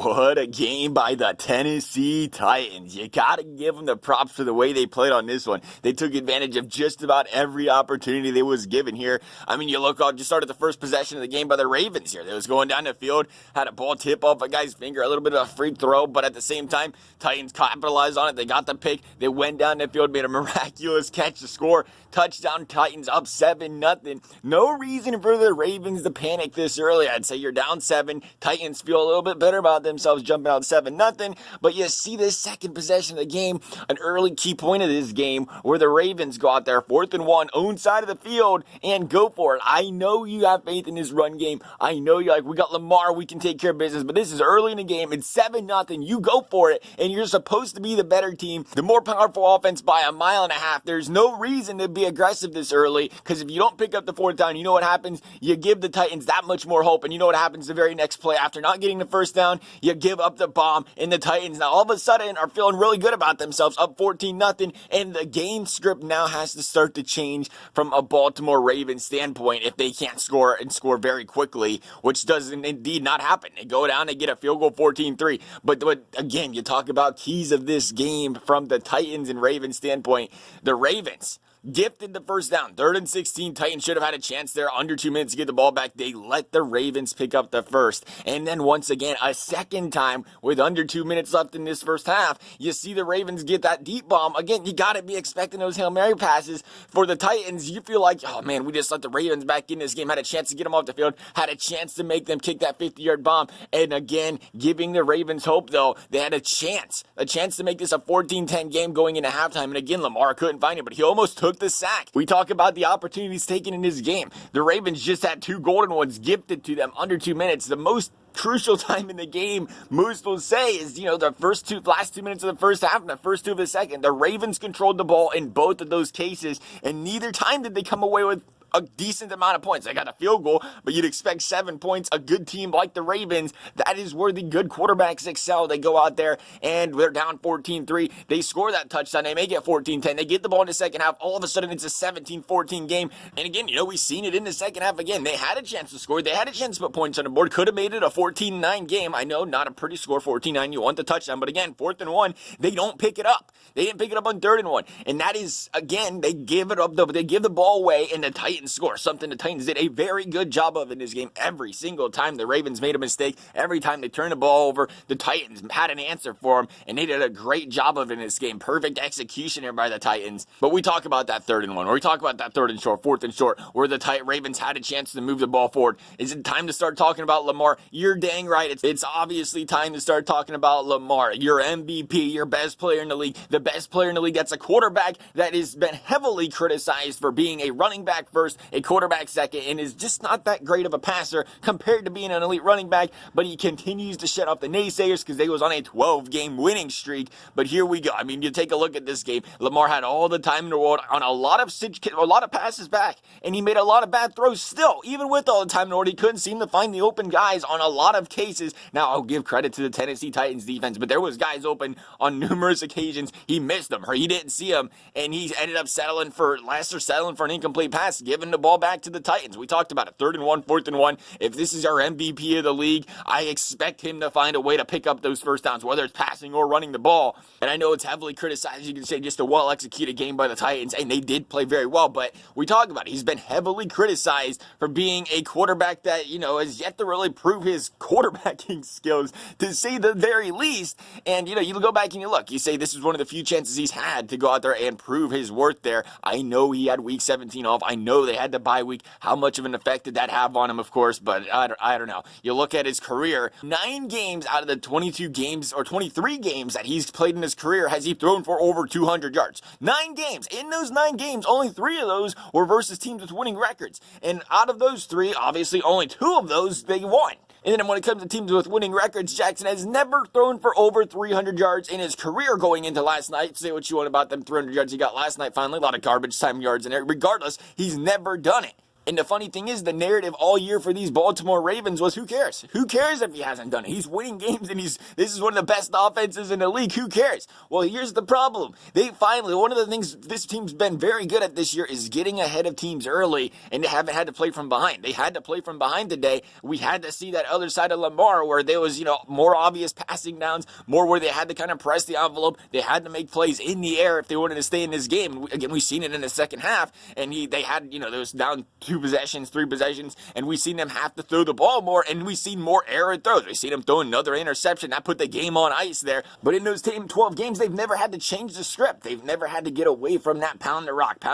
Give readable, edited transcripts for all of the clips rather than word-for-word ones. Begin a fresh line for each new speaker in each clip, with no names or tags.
What a game by the Tennessee Titans. You gotta give them the props for the way they played on this one. They took advantage of just about every opportunity they was given here. I mean, you look out, just started the first possession of the game by the Ravens here. They was going down the field, had a ball tip off a guy's finger, a little bit of a freak throw, but at the same time, Titans capitalized on it. They got the pick. They went down the field, made a miraculous catch to score. Touchdown, Titans up 7-0. No reason for the Ravens to panic this early. I'd say you're down 7. Titans feel a little bit better about themselves jumping out 7-0, but you see this second possession of the game, an early key point of this game where the Ravens go out there 4th and 1, own side of the field, and go for it. I know you have faith in this run game. I know you're like, we got Lamar, we can take care of business, but this is early in the game. It's 7-0. You go for it, and you're supposed to be the better team, the more powerful offense by a mile and a half. There's no reason to be aggressive this early, because if you don't pick up the 4th down, you know what happens? You give the Titans that much more hope, and you know what happens the very next play after not getting the first down? You give up the bomb, and the Titans now all of a sudden are feeling really good about themselves, up 14-0, and the game script now has to start to change from a Baltimore Ravens standpoint if they can't score and score very quickly, which doesn't indeed not happen. They go down, they get a field goal 14-3, but again, you talk about keys of this game from the Titans and Ravens standpoint. The Ravens gifted the first down, 3rd and 16. Titans should have had a chance there, under 2 minutes to get the ball back. They let the Ravens pick up the first. And then once again, a second time with under 2 minutes left in this first half, you see the Ravens get that deep bomb. Again, you got to be expecting those Hail Mary passes for the Titans. You feel like, oh man, we just let the Ravens back in this game, had a chance to get them off the field, had a chance to make them kick that 50-yard bomb. And again, giving the Ravens hope though, they had a chance to make this a 14-10 game going into halftime. And again, Lamar couldn't find it, but he almost took the sack. We talk about the opportunities taken in this game. The Ravens just had 2 golden ones gifted to them under 2 minutes. The most crucial time in the game, Moose will say, is, the last 2 minutes of the first half and the first 2 of the second. The Ravens controlled the ball in both of those cases, and neither time did they come away with a decent amount of points. They got a field goal, but you'd expect 7 points. A good team like the Ravens, that is where the good quarterbacks excel. They go out there and they're down 14-3. They score that touchdown. They make it 14-10. They get the ball in the second half. All of a sudden, it's a 17-14 game. And again, we've seen it in the second half again. They had a chance to score. They had a chance to put points on the board. Could have made it a 14-9 game. I know, not a pretty score, 14-9. You want the touchdown. But again, 4th and 1, they don't pick it up. They didn't pick it up on 3rd and 1. And that is, again, they give it up, they give the ball away, and the Titans score. Something the Titans did a very good job of in this game. Every single time the Ravens made a mistake, every time they turned the ball over, the Titans had an answer for them, and they did a great job of it in this game. Perfect execution here by the Titans. But we talk about that 3rd and 1, or we talk about that 3rd and short, 4th and short, where the Ravens had a chance to move the ball forward. Is it time to start talking about Lamar? You're dang right. It's obviously time to start talking about Lamar. Your MVP, your best player in the league, the best player in the league. That's a quarterback that has been heavily criticized for being a running back first, a quarterback second, and is just not that great of a passer compared to being an elite running back, but he continues to shut off the naysayers because they was on a 12-game winning streak. But here we go. I mean, you take a look at this game. Lamar had all the time in the world on a lot of passes back, and he made a lot of bad throws still. Even with all the time in the world, he couldn't seem to find the open guys on a lot of cases. Now, I'll give credit to the Tennessee Titans defense, but there was guys open on numerous occasions. He missed them, or he didn't see them, and he ended up settling for an incomplete pass, giving the ball back to the Titans. We talked about it. 3rd and 1, 4th and 1. If this is our MVP of the league, I expect him to find a way to pick up those first downs, whether it's passing or running the ball. And I know it's heavily criticized, you can say, just a well-executed game by the Titans, and they did play very well, but we talk about it. He's been heavily criticized for being a quarterback that, has yet to really prove his quarterbacking skills, to say the very least. And, you go back and you look, you say this is one of the few chances he's had to go out there and prove his worth there. I know he had week 17 off. I know they had the bye week. How much of an effect did that have on him, of course, but I don't know. You look at his career, 9 games out of the 22 games or 23 games that he's played in his career has he thrown for over 200 yards. 9 games. In those 9 games, only 3 of those were versus teams with winning records. And out of those 3, obviously only 2 of those they won. And then when it comes to teams with winning records, Jackson has never thrown for over 300 yards in his career going into last night. Say what you want about them 300 yards he got last night, finally. A lot of garbage time yards in there. Regardless, he's never done it. And the funny thing is, the narrative all year for these Baltimore Ravens was, who cares? Who cares if he hasn't done it? He's winning games, and this is one of the best offenses in the league. Who cares? Well, here's the problem. They finally, one of the things this team's been very good at this year is getting ahead of teams early, and they haven't had to play from behind. They had to play from behind today. We had to see that other side of Lamar where there was, more obvious passing downs, more where they had to kind of press the envelope. They had to make plays in the air if they wanted to stay in this game. Again, we've seen it in the second half, and they had, there was down 2 possessions, 3 possessions, and we've seen them have to throw the ball more, and we've seen more error throws. We've seen them throw another interception. That put the game on ice there. But in those 12 games, they've never had to change the script. They've never had to get away from that pound the rock,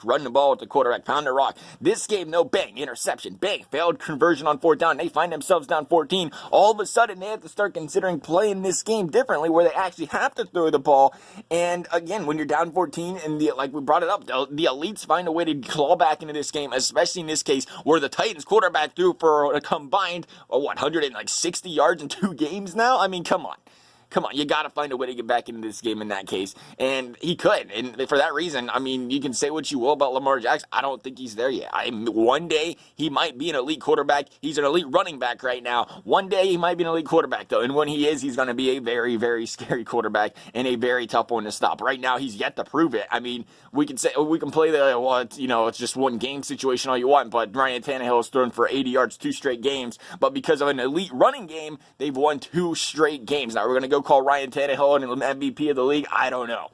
run the ball with the quarterback, pound the rock. This game, no, bang, interception, bang, failed conversion on 4th down. They find themselves down 14. All of a sudden, they have to start considering playing this game differently where they actually have to throw the ball. And again, when you're down 14, and like we brought it up, the elites find a way to claw back into this game, especially in this case where the Titans quarterback threw for a combined 160 yards in 2 games now. I mean, come on. You got to find a way to get back into this game in that case. And he could. And for that reason, I mean, you can say what you will about Lamar Jackson. I don't think he's there yet. One day, he might be an elite quarterback. He's an elite running back right now. One day, he might be an elite quarterback, though. And when he is, he's going to be a very, very scary quarterback and a very tough one to stop. Right now, he's yet to prove it. I mean, we can play it's just one game situation all you want, but Ryan Tannehill has thrown for 80 yards 2 straight games. But because of an elite running game, they've won 2 straight games. Now, we're going to go call Ryan Tannehill an MVP of the league? I don't know.